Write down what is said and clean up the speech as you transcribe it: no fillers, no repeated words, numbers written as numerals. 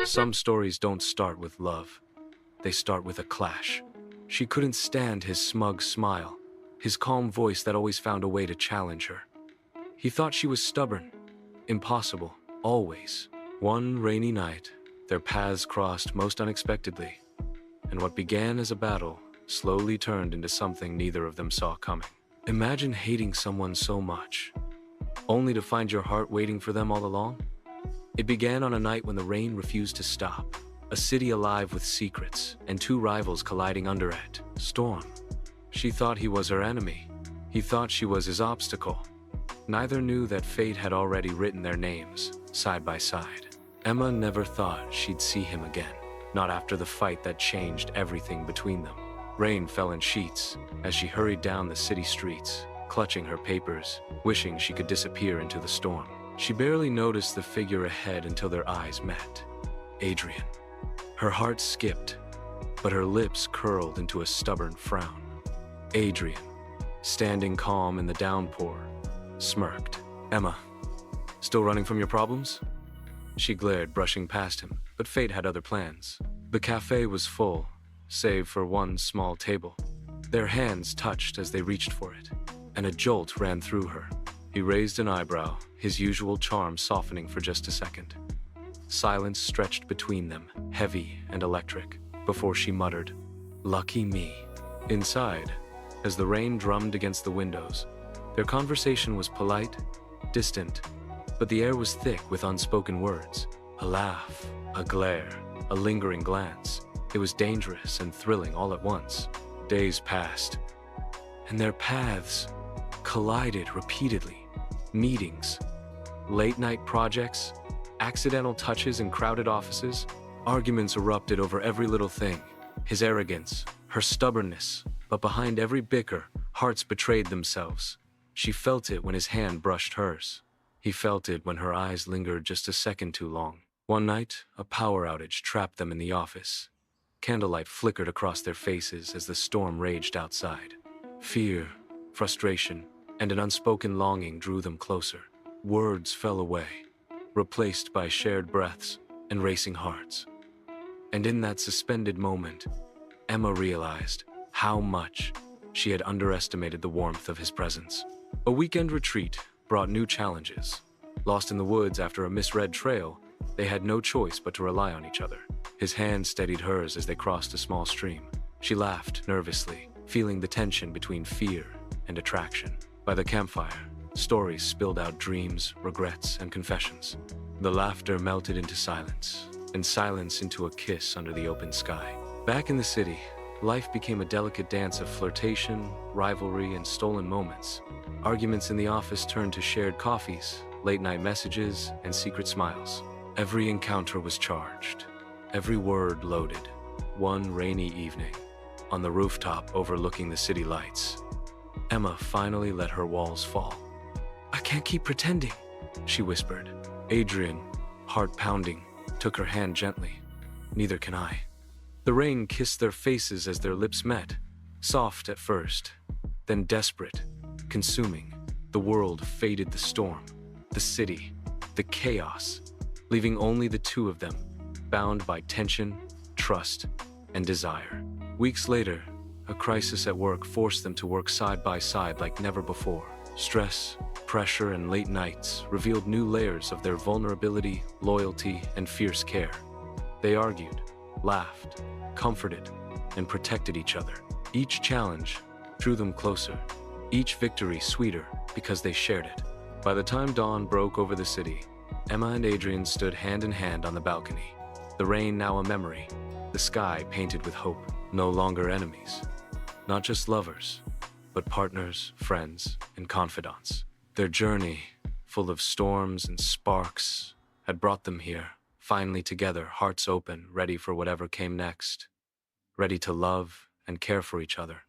Some stories don't start with love. They start with a clash. She couldn't stand his smug smile, his calm voice that always found a way to challenge her. He thought she was stubborn, impossible, always. One rainy night, their paths crossed most unexpectedly, and what began as a battle slowly turned into something neither of them saw coming. Imagine hating someone so much, only to find your heart waiting for them all along. It began on a night when the rain refused to stop, a city alive with secrets, and two rivals colliding under it. Storm. She thought he was her enemy. He thought she was his obstacle. Neither knew that fate had already written their names, side by side. Emma never thought she'd see him again, not after the fight that changed everything between them. Rain fell in sheets as she hurried down the city streets, clutching her papers, wishing she could disappear into the storm. She barely noticed the figure ahead until their eyes met. Adrian. Her heart skipped, but her lips curled into a stubborn frown. Adrian, standing calm in the downpour, smirked. Emma, still running from your problems? She glared, brushing past him, but fate had other plans. The cafe was full, save for one small table. Their hands touched as they reached for it, and a jolt ran through her. He raised an eyebrow, his usual charm softening for just a second. Silence stretched between them, heavy and electric, before she muttered, "Lucky me." Inside, as the rain drummed against the windows, their conversation was polite, distant, but the air was thick with unspoken words. A laugh, a glare, a lingering glance. It was dangerous and thrilling all at once. Days passed, and their paths collided repeatedly. Meetings, late-night projects, accidental touches in crowded offices. Arguments erupted over every little thing. His arrogance, her stubbornness, but behind every bicker, hearts betrayed themselves. She felt it when his hand brushed hers. He felt it when her eyes lingered just a second too long. One night, a power outage trapped them in the office. Candlelight flickered across their faces as the storm raged outside. Fear, frustration, and an unspoken longing drew them closer. Words fell away, replaced by shared breaths and racing hearts. And in that suspended moment, Emma realized how much she had underestimated the warmth of his presence. A weekend retreat brought new challenges. Lost in the woods after a misread trail, they had no choice but to rely on each other. His hand steadied hers as they crossed a small stream. She laughed nervously, feeling the tension between fear and attraction. By the campfire, stories spilled out dreams, regrets, and confessions. The laughter melted into silence, and silence into a kiss under the open sky. Back in the city, life became a delicate dance of flirtation, rivalry, and stolen moments. Arguments in the office turned to shared coffees, late-night messages, and secret smiles. Every encounter was charged, every word loaded. One rainy evening, on the rooftop overlooking the city lights, Emma finally let her walls fall. "I can't keep pretending," she whispered. Adrian, heart pounding, took her hand gently. "Neither can I." The rain kissed their faces as their lips met, soft at first, then desperate, consuming. The world faded the storm, the city, the chaos, leaving only the two of them, bound by tension, trust, and desire. Weeks later, a crisis at work forced them to work side by side like never before. Stress, pressure, and late nights revealed new layers of their vulnerability, loyalty, and fierce care. They argued, laughed, comforted, and protected each other. Each challenge drew them closer, each victory sweeter because they shared it. By the time dawn broke over the city, Emma and Adrian stood hand in hand on the balcony. The rain now a memory, the sky painted with hope. No longer enemies, not just lovers, but partners, friends, and confidants. Their journey, full of storms and sparks, had brought them here, finally together, hearts open, ready for whatever came next, ready to love and care for each other.